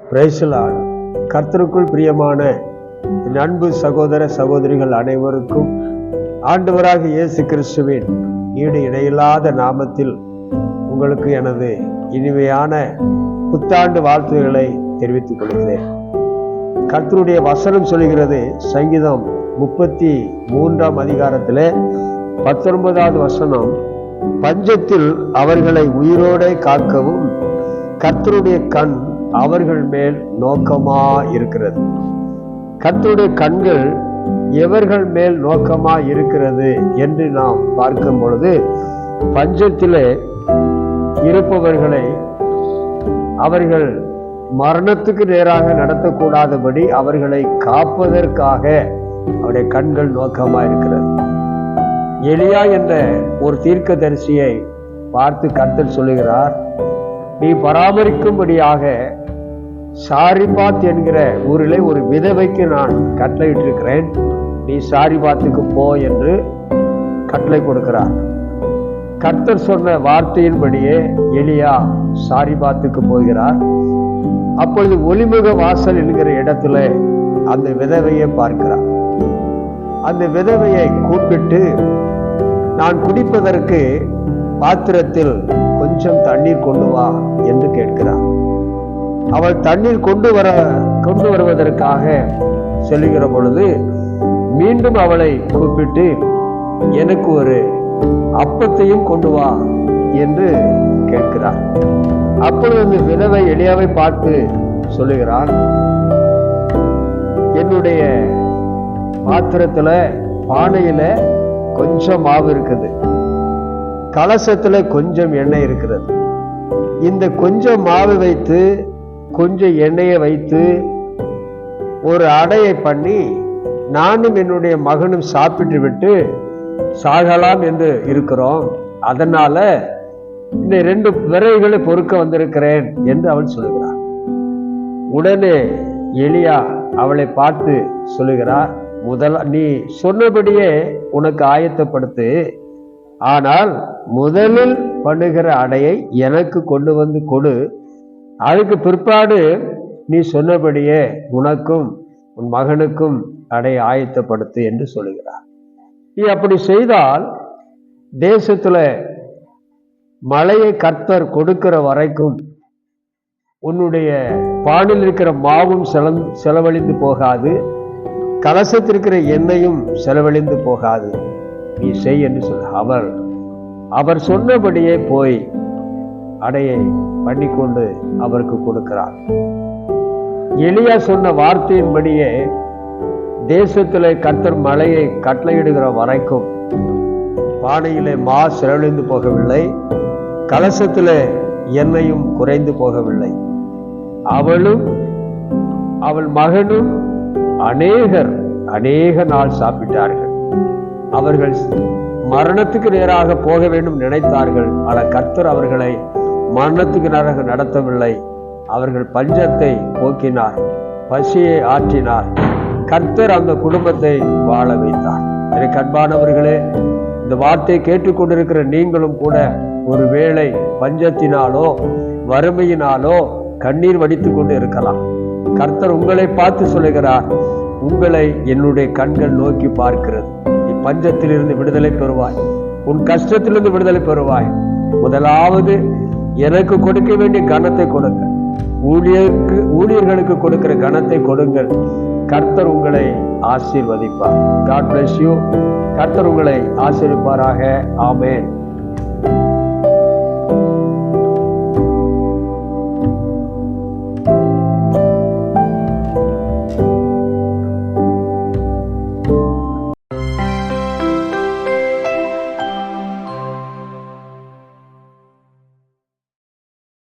Praise the Lord. கர்த்தருக்குள் பிரியமான என் அன்பு சகோதர சகோதரிகள் அனைவருக்கும் ஆண்டவராகிய இயேசு கிறிஸ்துவின் ஈடு இணையில்லாத நாமத்தில் உங்களுக்கு எனது இனிமையான புத்தாண்டு வாழ்த்துக்களை தெரிவித்துக் கொள்கிறேன். கர்த்தருடைய வசனம் சொல்கிறது, சங்கீதம் 33 அதிகாரத்திலே 19வது வசனம், பஞ்சத்தில் அவர்களை உயிரோடு காக்கவும் கர்த்தருடைய கண் அவர்கள் மேல் நோக்கமா இருக்கிறது. கர்த்தருடைய கண்கள் எவர்கள் மேல் நோக்கமா இருக்கிறது என்று நாம் பார்க்கும் பொழுது, பஞ்சத்திலே இருப்பவர்களை அவர்கள் மரணத்துக்கு நேராக நடத்தக்கூடாதபடி அவர்களை காப்பதற்காக அவருடைய கண்கள் நோக்கமா இருக்கிறது. எலியா என்ற ஒரு தீர்க்கதரிசியை பார்த்து கர்த்தர் சொல்லுகிறார், நீ பராமரிக்கும்படியாக சாரிபாத் என்கிற ஊரிலே ஒரு விதவைக்கு நான் கட்டளையிட்டிருக்கிறேன், நீ சாரிபாத்துக்கு போ என்று கட்டளை கொடுக்கிறார். கர்த்தர் சொன்ன வார்த்தையின்படியே எலியா சாரிபாத்துக்கு போகிறார். அப்பொழுது ஒலிமுக வாசல் என்கிற இடத்துல அந்த விதவையை பார்க்கிறார். அந்த விதவையை கூப்பிட்டு, நான் குடிப்பதற்கு பாத்திரத்தில் கொஞ்சம் தண்ணீர் கொண்டு வா என்று கேட்கிறார். அவள் தண்ணீர் கொண்டு வருவதற்காக செல்லுகிற பொழுது மீண்டும் அவளை கூப்பிட்டு, எனக்கு ஒரு அப்பத்தையும் கொண்டு வா என்று கேட்கிறார். அப்பொழுது அந்த விதவை எலியாவை பார்த்து சொல்லுகிறான், என்னுடைய பாத்திரத்துல பானையில கொஞ்சம் மாவு இருக்குது, கலசத்துல கொஞ்சம் எண்ணெய் இருக்கிறது. இந்த கொஞ்சம் மாவு வைத்து கொஞ்சம் எண்ணெயை வைத்து ஒரு அடையை பண்ணி நானும் என்னுடைய மகனும் சாப்பிட்டு விட்டு சாகலாம் என்று இருக்கிறோம், அதனால இந்த 2 விறகுகளை பொறுக்க வந்திருக்கிறேன் என்று அவள் சொல்லுகிறார். உடனே எலியா அவளை பார்த்து சொல்லுகிறார், நீ சொன்னபடியே உனக்கு ஆயத்தப்படுத்து, ஆனால் முதலில் பண்ணுகிற அடையை எனக்கு கொண்டு வந்து கொடு, அதுக்கு பிற்பாடு நீ சொன்னபடியே உனக்கும் உன் மகனுக்கும் அடையை ஆயத்தப்படுத்து என்று சொல்லுகிறார். நீ அப்படி செய்தால் தேசத்துல மழையை கர்த்தர் கொடுக்கிற வரைக்கும் உன்னுடைய பாலில் இருக்கிற மாவும் செலவழிந்து போகாது, கலசத்திற்கிற எண்ணெயும் செலவழிந்து போகாது, நீ செய் என்று சொல்ல. அவர் சொன்னபடியே போய் அடையை பண்ணி கொண்டு அவருக்கு கொடுக்கிறார். எலியா சொன்ன வார்த்தையின்படியே தேசத்திலே கர்த்தர் மழையை கட்டளையிடுகிற வரைக்கும் பானையிலே மா செலவழிந்து போகவில்லை, கலசத்திலே எண்ணெயும் குறைந்து போகவில்லை. அவளும் அவள் மகனும் அநேக நாள் சாப்பிட்டார்கள். அவர்கள் மரணத்துக்கு நேராக போக வேண்டும் நினைத்தார்கள், ஆனால் கர்த்தர் அவர்களை மரணத்துக்கு நேராக நடத்தவில்லை. அவர்கள் பஞ்சத்தை போக்கினார், பசியை ஆற்றினார். கர்த்தர் அந்த குடும்பத்தை வாழ வைத்தார். எனக்கு அன்பானவர்களே, இந்த வார்த்தையை கேட்டுக்கொண்டிருக்கிற நீங்களும் கூட ஒருவேளை பஞ்சத்தினாலோ வறுமையினாலோ கண்ணீர் வடித்து கொண்டு இருக்கலாம். கர்த்தர் உங்களை பார்த்து சொல்லுகிறார், உங்களை என்னுடைய கண்கள் நோக்கி பார்க்கிறது. நீ பஞ்சத்திலிருந்து விடுதலை பெறுவாய், உன் கஷ்டத்திலிருந்து விடுதலை பெறுவாய். முதலாவது எனக்கு கொடுக்க வேண்டிய கனத்தை கொடுங்க, ஊழியர்களுக்கு கொடுக்கிற கனத்தை கொடுங்கள். கர்த்தர் உங்களை ஆசீர்வதிப்பார். God bless you. கர்த்தர் உங்களை ஆசீர்வதிப்பாராக. ஆமென்.